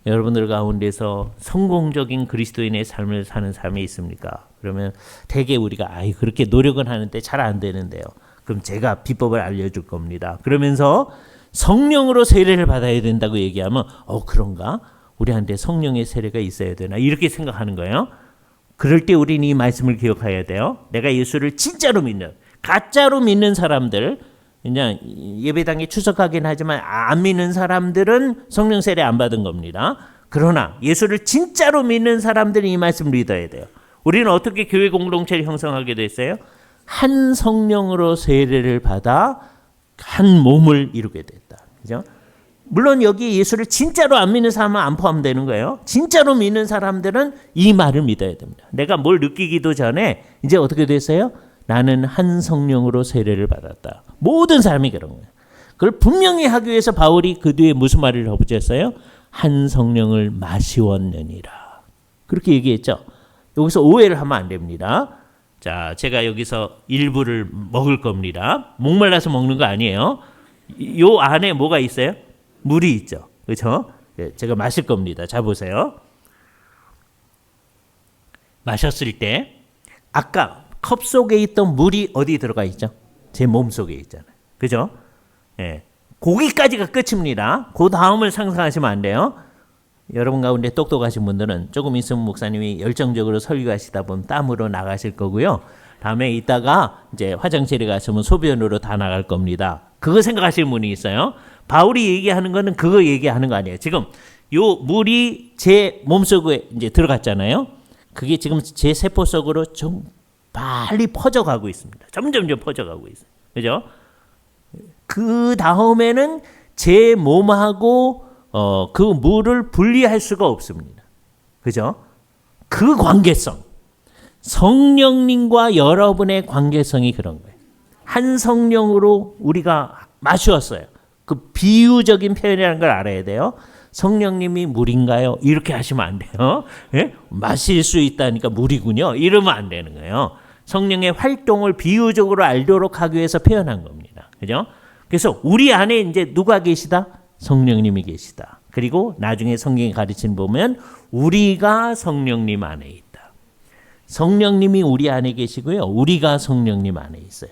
여러분들 가운데서 성공적인 그리스도인의 삶을 사는 사람이 있습니까? 그러면 대개 우리가 그렇게 노력은 하는데 잘 안 되는데요. 그럼 제가 비법을 알려줄 겁니다. 그러면서 성령으로 세례를 받아야 된다고 얘기하면 그런가? 우리한테 성령의 세례가 있어야 되나? 이렇게 생각하는 거예요. 그럴 때 우리는 이 말씀을 기억해야 돼요. 내가 예수를 진짜로 믿는, 가짜로 믿는 사람들, 그냥 예배당에 출석하긴 하지만 안 믿는 사람들은 성령 세례 안 받은 겁니다. 그러나 예수를 진짜로 믿는 사람들은 이 말씀을 믿어야 돼요. 우리는 어떻게 교회 공동체를 형성하게 됐어요? 한 성령으로 세례를 받아 한 몸을 이루게 됐다. 그죠? 물론 여기 예수를 진짜로 안 믿는 사람은 안 포함되는 거예요. 진짜로 믿는 사람들은 이 말을 믿어야 됩니다. 내가 뭘 느끼기도 전에 이제 어떻게 됐어요? 나는 한 성령으로 세례를 받았다. 모든 사람이 그런 거예요. 그걸 분명히 하기 위해서 바울이 그 뒤에 무슨 말을 붙였어요? 한 성령을 마시웠느니라. 그렇게 얘기했죠. 여기서 오해를 하면 안 됩니다. 자, 제가 여기서 일부를 먹을 겁니다. 목말라서 먹는 거 아니에요. 요 안에 뭐가 있어요? 물이 있죠. 그렇죠? 제가 마실 겁니다. 자, 보세요. 마셨을 때 아까 컵 속에 있던 물이 어디 들어가 있죠? 제 몸 속에 있잖아요. 그죠? 예. 거기까지가 끝입니다. 그 다음을 상상하시면 안 돼요. 여러분 가운데 똑똑하신 분들은 조금 있으면 목사님이 열정적으로 설교하시다 보면 땀으로 나가실 거고요. 다음에 이따가 이제 화장실에 가시면 소변으로 다 나갈 겁니다. 그거 생각하시는 분이 있어요. 바울이 얘기하는 거는 그거 얘기하는 거 아니에요. 지금 요 물이 제 몸속에 이제 들어갔잖아요. 그게 지금 제 세포 속으로 좀 빨리 퍼져가고 있습니다. 점점점 퍼져가고 있어요. 그죠? 그 다음에는 제 몸하고 그 물을 분리할 수가 없습니다. 그죠? 그 관계성. 성령님과 여러분의 관계성이 그런 거예요. 한 성령으로 우리가 마주었어요. 그 비유적인 표현이라는 걸 알아야 돼요. 성령님이 물인가요? 이렇게 하시면 안 돼요. 예? 마실 수 있다니까 물이군요. 이러면 안 되는 거예요. 성령의 활동을 비유적으로 알도록 하기 위해서 표현한 겁니다. 그죠? 그래서 우리 안에 이제 누가 계시다? 성령님이 계시다. 그리고 나중에 성경이 가르치는 보면 우리가 성령님 안에 있다. 성령님이 우리 안에 계시고요. 우리가 성령님 안에 있어요.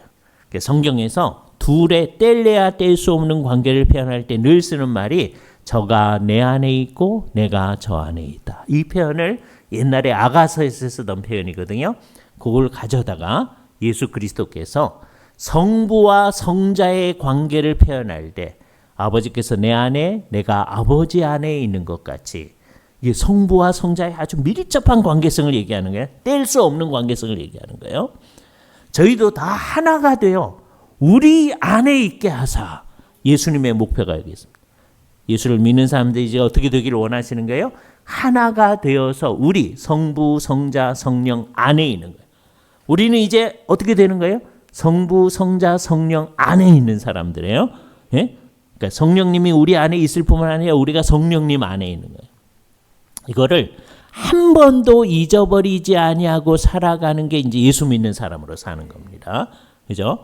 성경에서 둘의 뗄래야 뗄 수 없는 관계를 표현할 때 늘 쓰는 말이 저가 내 안에 있고 내가 저 안에 있다. 이 표현을 옛날에 아가서에서 쓰던 표현이거든요. 그걸 가져다가 예수 그리스도께서 성부와 성자의 관계를 표현할 때 아버지께서 내 안에 내가 아버지 안에 있는 것 같이 이게 성부와 성자의 아주 밀접한 관계성을 얘기하는 거예요. 뗄 수 없는 관계성을 얘기하는 거예요. 저희도 다 하나가 되어 우리 안에 있게 하사 예수님의 목표가 여기 있습니다. 예수를 믿는 사람들이 이제 어떻게 되기를 원하시는 거예요? 하나가 되어서 우리 성부, 성자, 성령 안에 있는 거예요. 우리는 이제 어떻게 되는 거예요? 성부, 성자, 성령 안에 있는 사람들이에요. 예? 그러니까 성령님이 우리 안에 있을 뿐만 아니라 우리가 성령님 안에 있는 거예요. 이거를 한 번도 잊어버리지 아니하고 살아가는 게 이제 예수 믿는 사람으로 사는 겁니다. 그죠?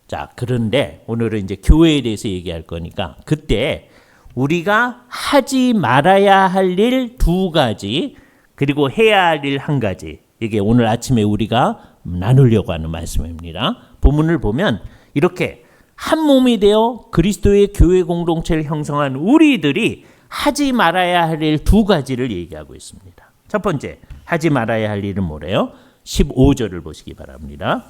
자, 그런데 오늘은 이제 교회에 대해서 얘기할 거니까 그때 우리가 하지 말아야 할 일 두 가지 그리고 해야 할 일 한 가지 이게 오늘 아침에 우리가 나누려고 하는 말씀입니다. 본문을 보면 이렇게 한 몸이 되어 그리스도의 교회 공동체를 형성한 우리들이 하지 말아야 할 일 두 가지를 얘기하고 있습니다. 첫 번째 하지 말아야 할 일은 뭐래요? 15절을 보시기 바랍니다.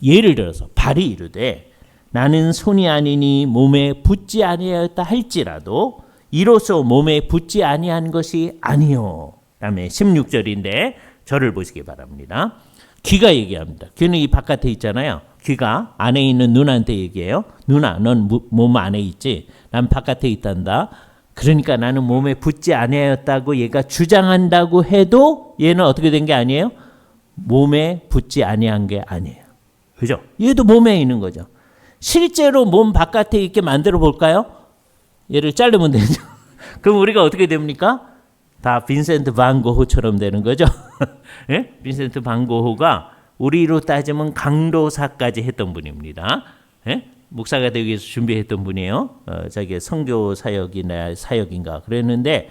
예를 들어서 발이 이르되 나는 손이 아니니 몸에 붙지 아니하였다 할지라도 이로써 몸에 붙지 아니한 것이 아니요. 다음에 16절인데 저를 보시기 바랍니다. 귀가 얘기합니다. 귀는 이 바깥에 있잖아요. 귀가 안에 있는 눈한테 얘기해요. 누나, 넌 몸 안에 있지? 난 바깥에 있단다. 그러니까 나는 몸에 붙지 아니하였다고 얘가 주장한다고 해도 얘는 어떻게 된 게 아니에요? 몸에 붙지 아니한 게 아니에요. 그죠? 얘도 몸에 있는 거죠. 실제로 몸 바깥에 있게 만들어 볼까요? 얘를 자르면 되죠. 그럼 우리가 어떻게 됩니까? 다 빈센트 반 고흐처럼 되는 거죠. 예? 빈센트 반 고흐가 우리로 따지면 강도사까지 했던 분입니다. 예? 목사가 되기 위해서 준비했던 분이에요. 자기 선교 사역인가 그랬는데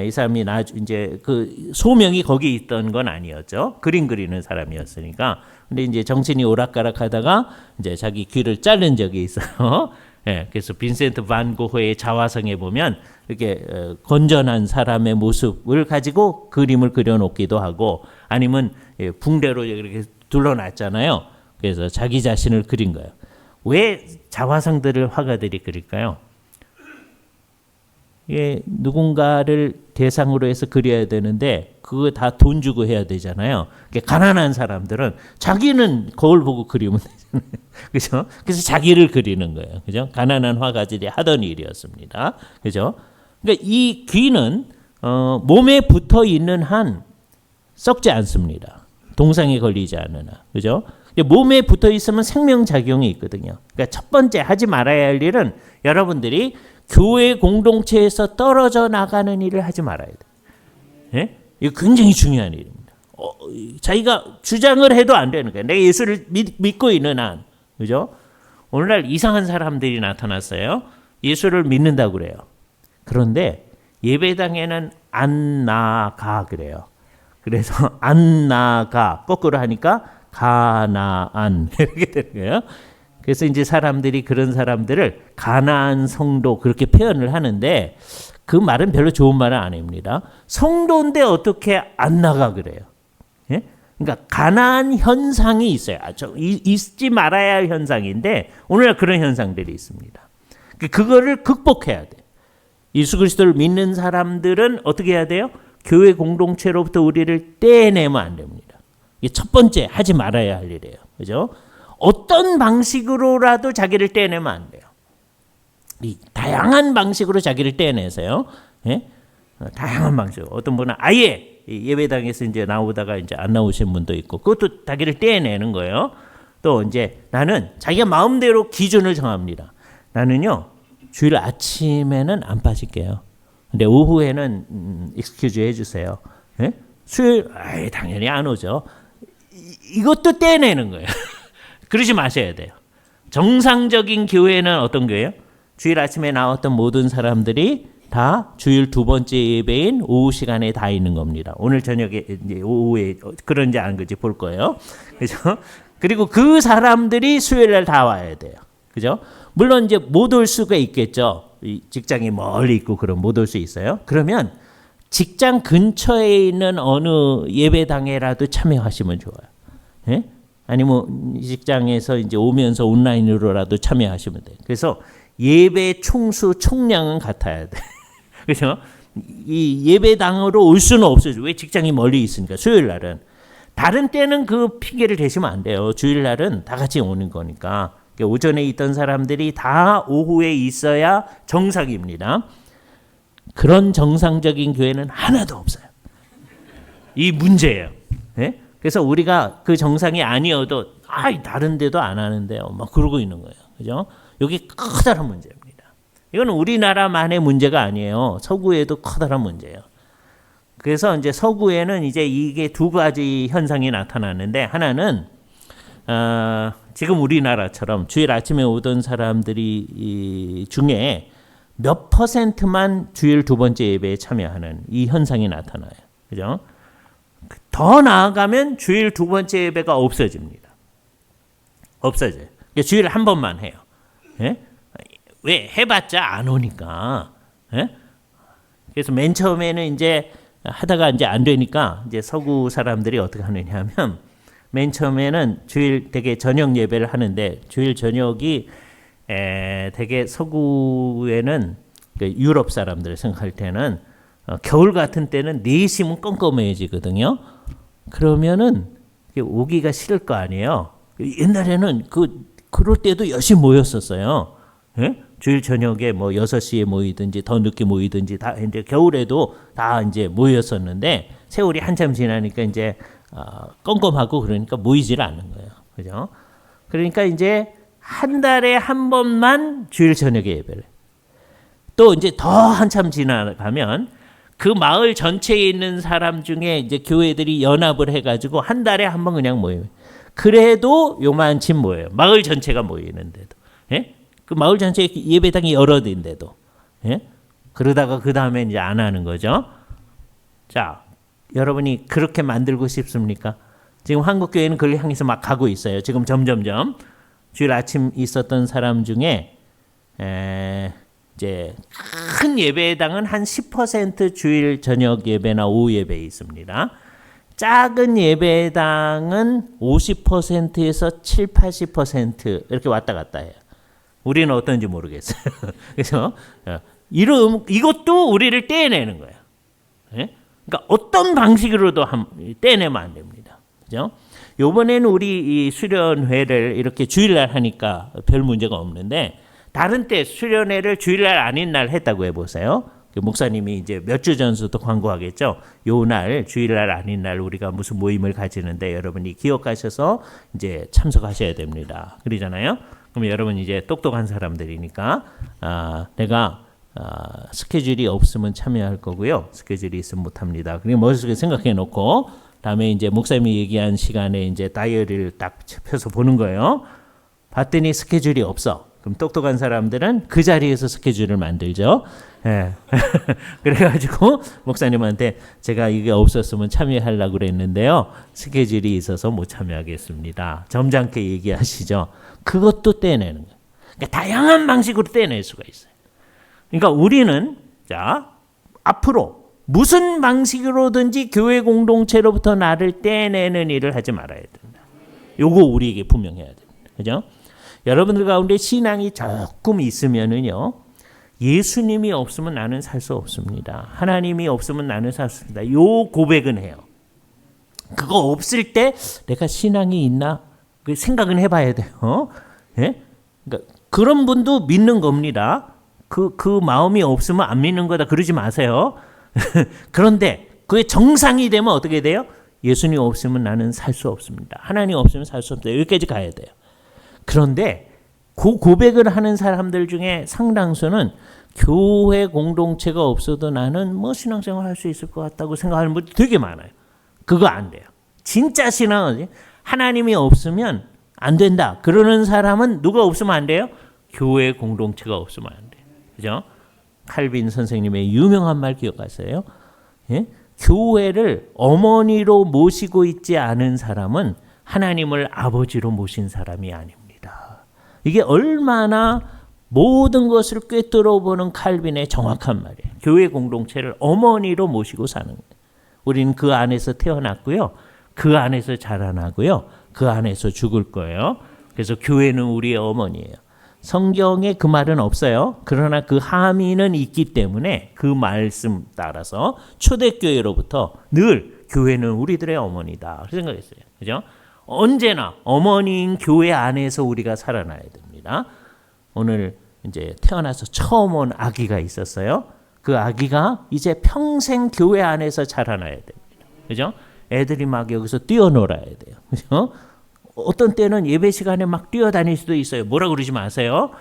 이 사람이 이제 그 소명이 거기 있던 건 아니었죠. 그림 그리는 사람이었으니까. 근데 이제 정신이 오락가락하다가 이제 자기 귀를 자른 적이 있어요. 예, 그래서 빈센트 반 고흐의 자화성에 보면 이렇게 건전한 사람의 모습을 가지고 그림을 그려놓기도 하고 아니면 붕대로 이렇게 둘러놨잖아요. 그래서 자기 자신을 그린 거예요. 왜 자화상들을 화가들이 그릴까요? 예, 누군가를 대상으로 해서 그려야 되는데 그거 다 돈 주고 해야 되잖아요. 가난한 사람들은 자기는 거울 보고 그리면 되잖아요. 그죠? 그래서 자기를 그리는 거예요. 그죠? 가난한 화가들이 하던 일이었습니다. 그죠? 그러니까 이 귀는 몸에 붙어 있는 한 썩지 않습니다. 동상에 걸리지 않으나. 그죠? 몸에 붙어 있으면 생명작용이 있거든요. 그러니까 첫 번째 하지 말아야 할 일은 여러분들이 교회 공동체에서 떨어져 나가는 일을 하지 말아야 돼요. 예? 이거 굉장히 중요한 일입니다. 자기가 주장을 해도 안 되는 거예요. 내가 예수를 믿고 있는 한. 그죠? 오늘날 이상한 사람들이 나타났어요. 예수를 믿는다고 그래요. 그런데 예배당에는 안 나가 그래요. 그래서 안 나가 거꾸로 하니까 가나안 이렇게 되는 거예요. 그래서 이제 사람들이 그런 사람들을 가나안 성도 그렇게 표현을 하는데 그 말은 별로 좋은 말은 아닙니다. 성도인데 어떻게 안 나가 그래요? 예? 그러니까 가나안 현상이 있어요. 있지 말아야 할 현상인데 오늘날 그런 현상들이 있습니다. 그거를 극복해야 돼. 예수 그리스도를 믿는 사람들은 어떻게 해야 돼요? 교회 공동체로부터 우리를 떼내면 안 됩니다. 이게 첫 번째 하지 말아야 할 일이에요. 그죠? 어떤 방식으로라도 자기를 떼내면 안 돼요. 이 다양한 방식으로 자기를 떼내세요. 예? 다양한 방식으로. 어떤 분은 아예 예배당에서 이제 나오다가 이제 안 나오신 분도 있고, 그것도 자기를 떼내는 거예요. 또 이제 나는 자기가 마음대로 기준을 정합니다. 나는요, 주일 아침에는 안 빠질게요. 근데 오후에는 익스큐즈 해주세요. 예? 수요일, 당연히 안 오죠. 이것도 떼내는 거예요. 그러지 마셔야 돼요. 정상적인 교회는 어떤 교회예요? 주일 아침에 나왔던 모든 사람들이 다 주일 두 번째 예배인 오후 시간에 다 있는 겁니다. 오늘 저녁에 이제 오후에 그런지 안 그런지 볼 거예요. 그죠? 그리고 그 사람들이 수요일 날 다 와야 돼요. 그죠? 물론 이제 못 올 수가 있겠죠. 이 직장이 멀리 있고 그럼 못 올 수 있어요. 그러면 직장 근처에 있는 어느 예배당에라도 참여하시면 좋아요. 예? 아니면 직장에서 이제 오면서 온라인으로라도 참여하시면 돼요. 그래서 예배 총수 총량은 같아야 돼. 그렇죠? 이 예배당으로 올 수는 없어요. 왜? 직장이 멀리 있으니까. 수요일 날은. 다른 때는 그 핑계를 대시면 안 돼요. 주일 날은 다 같이 오는 거니까. 오전에 있던 사람들이 다 오후에 있어야 정상입니다. 그런 정상적인 교회는 하나도 없어요. 이 문제예요. 네? 그래서 우리가 그 정상이 아니어도 다른 데도 안 하는데요. 막 그러고 있는 거예요. 그죠? 여기 커다란 문제입니다. 이건 우리나라만의 문제가 아니에요. 서구에도 커다란 문제예요. 그래서 이제 서구에는 이제 이게 두 가지 현상이 나타나는데, 하나는 지금 우리나라처럼 주일 아침에 오던 사람들이 중에 몇 퍼센트만 주일 두 번째 예배에 참여하는 이 현상이 나타나요. 그죠? 더 나아가면 주일 두 번째 예배가 없어집니다. 없어져요. 주일에 한 번만 해요. 예? 왜? 해봤자 안 오니까. 예? 그래서 맨 처음에는 이제 하다가 이제 안 되니까 이제 서구 사람들이 어떻게 하느냐 하면, 맨 처음에는 주일 되게 저녁 예배를 하는데, 주일 저녁이 되게 서구에는 유럽 사람들 생각할 때는 겨울 같은 때는 4시면 껌껌해지거든요. 그러면은 오기가 싫을 거 아니에요. 옛날에는 그럴 때도 열심히 모였었어요. 예? 주일 저녁에 뭐 6시에 모이든지 더 늦게 모이든지 다 이제 겨울에도 다 이제 모였었는데, 세월이 한참 지나니까 이제 껌껌하고 그러니까 모이질 않는 거예요. 그죠? 그러니까 이제 한 달에 한 번만 주일 저녁에 예배를. 또 이제 더 한참 지나가면 그 마을 전체에 있는 사람 중에 이제 교회들이 연합을 해가지고 한 달에 한 번 그냥 모여요. 그래도 요만치 모여요. 마을 전체가 모이는데도. 예? 그 마을 전체 예배당이 여러 대인데도. 예? 그러다가 그 다음에 이제 안 하는 거죠. 자, 여러분이 그렇게 만들고 싶습니까? 지금 한국교회는 그걸 향해서 막 가고 있어요. 지금 점점점 주일 아침 있었던 사람 중에 이제 큰 예배당은 한 10% 주일 저녁 예배나 오후 예배에 있습니다. 작은 예배당은 50%에서 7, 80% 이렇게 왔다 갔다 해요. 우리는 어떤지 모르겠어요. 그래서 이것도 우리를 떼내는 거예요. 예? 그러니까 어떤 방식으로도 떼내면 안 됩니다. 그죠? 요번에는 우리 이 수련회를 이렇게 주일날 하니까 별 문제가 없는데, 다른 때 수련회를 주일날 아닌 날 했다고 해보세요. 목사님이 이제 몇 주 전부터 광고하겠죠. 요 날, 주일날 아닌 날 우리가 무슨 모임을 가지는데 여러분이 기억하셔서 이제 참석하셔야 됩니다. 그러잖아요. 그럼 여러분 이제 똑똑한 사람들이니까 내가 스케줄이 없으면 참여할 거고요. 스케줄이 있으면 못합니다. 그냥 머릿속에 생각해 놓고 다음에 이제 목사님이 얘기한 시간에 이제 다이어리를 딱 펴서 보는 거예요. 봤더니 스케줄이 없어. 그럼 똑똑한 사람들은 그 자리에서 스케줄을 만들죠. 예. 그래가지고 목사님한테 제가 이게 없었으면 참여하려고 그랬는데요. 스케줄이 있어서 못 참여하겠습니다. 점잖게 얘기하시죠. 그것도 떼내는 거예요. 그러니까 다양한 방식으로 떼낼 수가 있어요. 그러니까 우리는 자 앞으로 무슨 방식으로든지 교회 공동체로부터 나를 떼내는 일을 하지 말아야 된다. 요거 우리에게 분명해야 됩니다. 그죠? 여러분들 가운데 신앙이 조금 있으면은요, 예수님이 없으면 나는 살 수 없습니다. 하나님이 없으면 나는 살 수 없습니다. 요 고백은 해요. 그거 없을 때 내가 신앙이 있나? 그 생각은 해봐야 돼요. 예? 그러니까 그런 분도 믿는 겁니다. 그 마음이 없으면 안 믿는 거다 그러지 마세요. 그런데 그게 정상이 되면 어떻게 돼요? 예수님 없으면 나는 살 수 없습니다. 하나님 없으면 살 수 없다. 여기까지 가야 돼요. 그런데 그 고백을 하는 사람들 중에 상당수는 교회 공동체가 없어도 나는 뭐 신앙생활 할 수 있을 것 같다고 생각하는 분들 되게 많아요. 그거 안 돼요. 진짜 신앙은 하나님이 없으면 안 된다. 그러는 사람은 누가 없으면 안 돼요? 교회 공동체가 없으면 안 돼요. 그죠? 칼빈 선생님의 유명한 말 기억하세요? 예? 교회를 어머니로 모시고 있지 않은 사람은 하나님을 아버지로 모신 사람이 아닙니다. 이게 얼마나 모든 것을 꿰뚫어 보는 칼빈의 정확한 말이에요. 교회 공동체를 어머니로 모시고 사는 거예요. 우리는 그 안에서 태어났고요. 그 안에서 자라나고요. 그 안에서 죽을 거예요. 그래서 교회는 우리의 어머니예요. 성경에 그 말은 없어요. 그러나 그 함의는 있기 때문에 그 말씀 따라서 초대교회로부터 늘 교회는 우리들의 어머니다. 그 생각했어요. 그죠? 언제나 어머니인 교회 안에서 우리가 살아나야 됩니다. 오늘 이제 태어나서 처음 온 아기가 있었어요. 그 아기가 이제 평생 교회 안에서 자라나야 됩니다. 그죠? 애들이 막 여기서 뛰어놀아야 돼요. 그죠? 어떤 때는 예배 시간에 막 뛰어다닐 수도 있어요. 뭐라 그러지 마세요.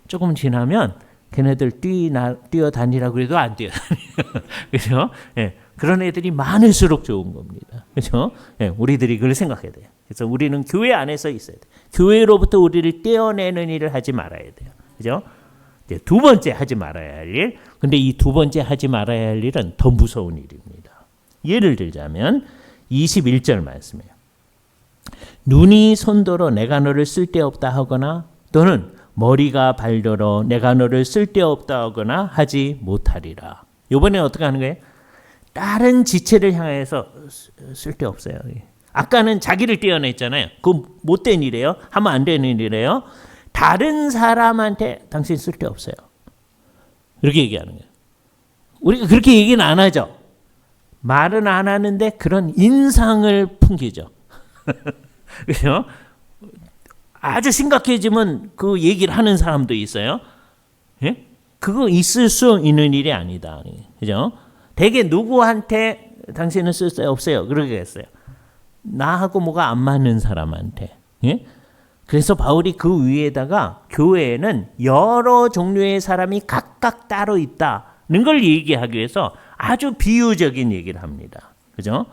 조금 지나면 걔네들 뛰어다니라고 그래도 안 뛰어다녀요. 그죠? 예, 그런 애들이 많을수록 좋은 겁니다. 그죠? 예, 우리들이 그걸 생각해야 돼요. 그래서 우리는 교회 안에서 있어야 돼요. 교회로부터 우리를 떼어내는 일을 하지 말아야 돼요. 그죠? 이제 두 번째 하지 말아야 할 일. 근데 이 두 번째 하지 말아야 할 일은 더 무서운 일입니다. 예를 들자면 21절 말씀이에요. 눈이 손더러 내가 너를 쓸데없다 하거나 또는 머리가 발더러 내가 너를 쓸데없다 하거나 하지 못하리라. 이번에 어떻게 하는 거예요? 다른 지체를 향해서 쓸데없어요. 아까는 자기를 떼어냈잖아요. 그거 못된 일이에요. 하면 안 되는 일이에요. 다른 사람한테 당신 쓸데없어요. 이렇게 얘기하는 거예요. 우리가 그렇게 얘기는 안 하죠. 말은 안 하는데 그런 인상을 풍기죠. 그죠? 아주 심각해지면 그 얘기를 하는 사람도 있어요. 예? 그거 있을 수 있는 일이 아니다. 그죠? 대개 누구한테 당신은 쓸 수 없어요. 그러겠어요. 나하고 뭐가 안 맞는 사람한테. 예? 그래서 바울이 그 위에다가 교회에는 여러 종류의 사람이 각각 따로 있다는 걸 얘기하기 위해서 아주 비유적인 얘기를 합니다. 그죠?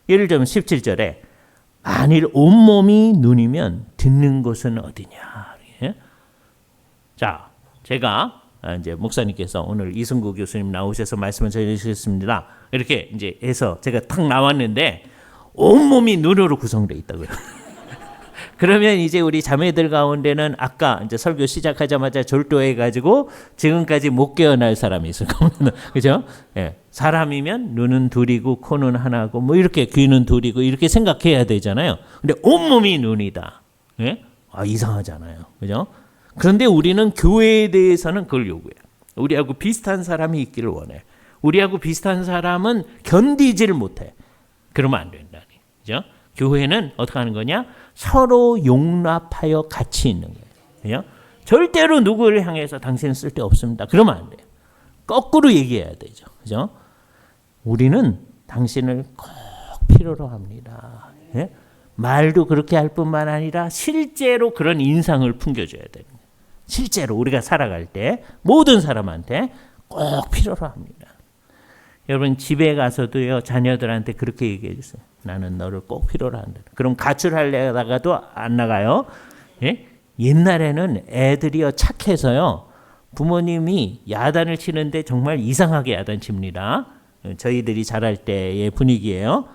예를 들면 17절에 만일 온몸이 눈이면 듣는 곳은 어디냐. 예? 자, 제가 이제 목사님께서 오늘 이승구 교수님 나오셔서 말씀을 전해주셨습니다. 이렇게 이제 해서 제가 탁 나왔는데 온몸이 눈으로 구성되어 있다고요. 그러면 이제 우리 자매들 가운데는 아까 이제 설교 시작하자마자 졸도해가지고 지금까지 못 깨어날 사람이 있을 겁니다. 그죠? 예. 사람이면 눈은 둘이고 코는 하나고 뭐 이렇게 귀는 둘이고 이렇게 생각해야 되잖아요. 근데 온몸이 눈이다. 예? 아, 이상하잖아요. 그죠? 그런데 우리는 교회에 대해서는 그걸 요구해요. 우리하고 비슷한 사람이 있기를 원해. 우리하고 비슷한 사람은 견디지를 못해. 그러면 안 된다니. 그죠? 교회는 어떻게 하는 거냐? 서로 용납하여 같이 있는 거예요. 그죠? 절대로 누구를 향해서 당신은 쓸데없습니다. 그러면 안 돼요. 거꾸로 얘기해야 되죠. 그죠? 우리는 당신을 꼭 필요로 합니다. 예? 말도 그렇게 할 뿐만 아니라 실제로 그런 인상을 풍겨줘야 돼요. 실제로 우리가 살아갈 때 모든 사람한테 꼭 필요로 합니다. 여러분 집에 가서도요 자녀들한테 그렇게 얘기해 주세요. 나는 너를 꼭 필요로 한다. 그럼 가출하려다가도 안 나가요. 예? 옛날에는 애들이요 착해서요 부모님이 야단을 치는데 정말 이상하게 야단 칩니다. 저희들이 자랄 때의 분위기예요.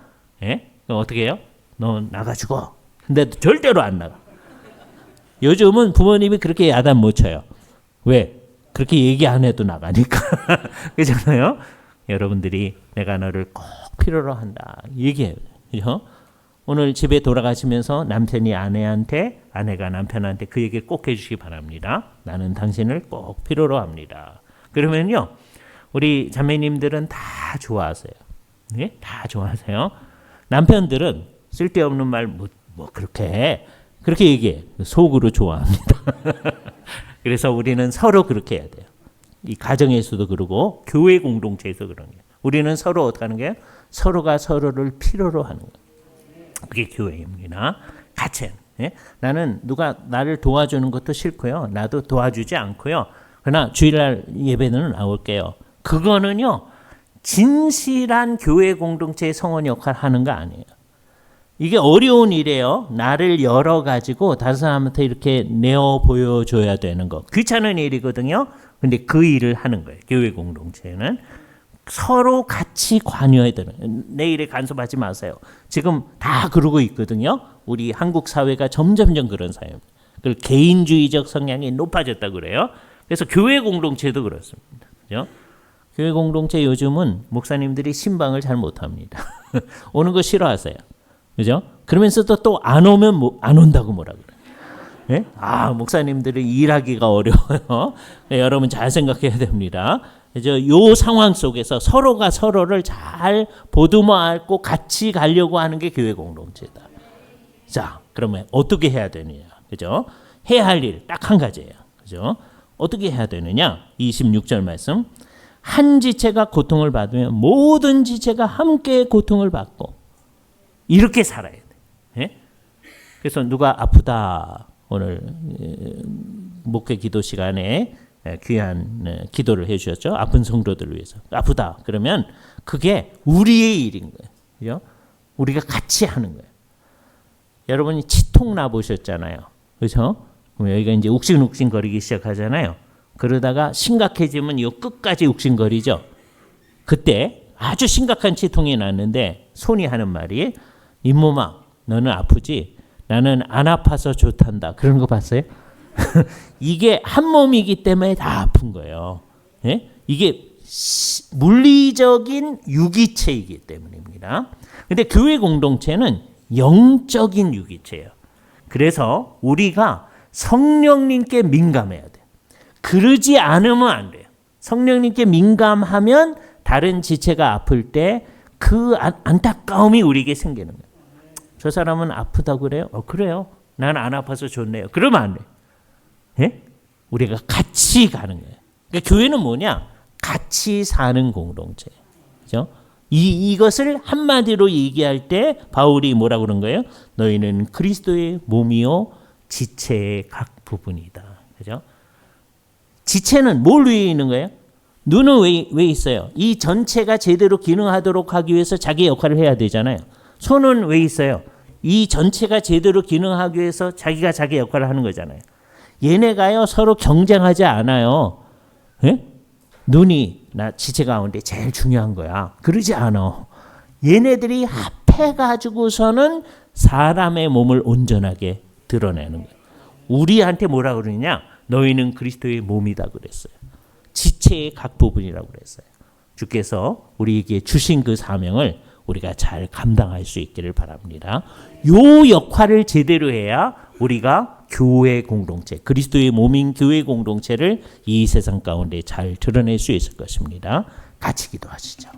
예? 그럼 어떻게 해요? 너 나가 죽어. 근데 절대로 안 나가. 요즘은 부모님이 그렇게 야단 못 쳐요. 왜? 그렇게 얘기 안 해도 나가니까. 그렇잖아요? 여러분들이 내가 너를 꼭 필요로 한다. 얘기해요. 그죠? 오늘 집에 돌아가시면서 남편이 아내한테, 아내가 남편한테 그 얘기 꼭 해주시기 바랍니다. 나는 당신을 꼭 필요로 합니다. 그러면요, 우리 자매님들은 다 좋아하세요. 네? 다 좋아하세요. 남편들은 쓸데없는 말 그렇게 얘기해. 속으로 좋아합니다. 그래서 우리는 서로 그렇게 해야 돼요. 이 가정에서도 그러고 교회 공동체에서 그런 거예요. 우리는 서로 어떻게 하는 거예요? 서로가 서로를 필요로 하는 거예요. 그게 교회입니다. 같이. 예? 나는 누가 나를 도와주는 것도 싫고요. 나도 도와주지 않고요. 그러나 주일날 예배는 나올게요. 그거는요. 진실한 교회 공동체의 성원 역할을 하는 거 아니에요. 이게 어려운 일이에요. 나를 열어가지고 다른 사람한테 이렇게 내어 보여줘야 되는 거. 귀찮은 일이거든요. 근데 그 일을 하는 거예요. 교회 공동체는. 서로 같이 관여해야 되는 거예요. 내일에 간섭하지 마세요. 지금 다 그러고 있거든요. 우리 한국 사회가 점점점 그런 사회입니다. 개인주의적 성향이 높아졌다고 그래요. 그래서 교회 공동체도 그렇습니다. 그죠? 교회 공동체 요즘은 목사님들이 신방을 잘 못합니다. 오는 거 싫어하세요. 그죠? 그러면서도 또 안 오면 안 온다고 뭐라 그래요. 예? 목사님들이 일하기가 어려워요. 여러분 잘 생각해야 됩니다. 요 상황 속에서 서로가 서로를 잘 보듬어 안고 같이 가려고 하는 게 교회 공동체다. 자, 그러면 어떻게 해야 되느냐? 그죠? 해야 할 일 딱 한 가지예요. 그죠? 어떻게 해야 되느냐? 26절 말씀. 한 지체가 고통을 받으면 모든 지체가 함께 고통을 받고 이렇게 살아야 돼. 예? 그래서 누가 아프다 오늘 목회 기도 시간에 귀한 기도를 해주셨죠. 아픈 성도들을 위해서. 아프다 그러면 그게 우리의 일인 거예요. 그죠? 우리가 같이 하는 거예요. 여러분이 치통 나 보셨잖아요. 그렇죠? 그럼 여기가 이제 욱신욱신 거리기 시작하잖아요. 그러다가 심각해지면 이 끝까지 욱신거리죠. 그때 아주 심각한 치통이 났는데 손이 하는 말이 잇몸아 너는 아프지? 나는 안 아파서 좋단다. 그런 거 봤어요? 이게 한 몸이기 때문에 다 아픈 거예요. 예? 이게 물리적인 유기체이기 때문입니다. 근데 교회 공동체는 영적인 유기체예요. 그래서 우리가 성령님께 민감해야 돼요. 그러지 않으면 안 돼요. 성령님께 민감하면 다른 지체가 아플 때 그 안타까움이 우리에게 생기는 거예요. 저 사람은 아프다고 그래요? 그래요. 난 안 아파서 좋네요. 그러면 안 돼요. 예? 우리가 같이 가는 거예요. 그러니까 교회는 뭐냐? 같이 사는 공동체. 그죠? 이것을 한마디로 얘기할 때 바울이 뭐라고 그런 거예요? 너희는 그리스도의 몸이요 지체의 각 부분이다. 그죠? 지체는 뭘 위해 있는 거예요? 눈은 왜 있어요? 이 전체가 제대로 기능하도록 하기 위해서 자기 역할을 해야 되잖아요. 손은 왜 있어요? 이 전체가 제대로 기능하기 위해서 자기가 자기 역할을 하는 거잖아요. 얘네가요 서로 경쟁하지 않아요. 예? 눈이 나 지체 가운데 제일 중요한 거야. 그러지 않아. 얘네들이 합해가지고서는 사람의 몸을 온전하게 드러내는 거예요. 우리한테 뭐라 그러느냐? 너희는 그리스도의 몸이다 그랬어요. 지체의 각 부분이라고 그랬어요. 주께서 우리에게 주신 그 사명을 우리가 잘 감당할 수 있기를 바랍니다. 요 역할을 제대로 해야 우리가 교회 공동체, 그리스도의 몸인 교회 공동체를 이 세상 가운데 잘 드러낼 수 있을 것입니다. 같이 기도하시죠.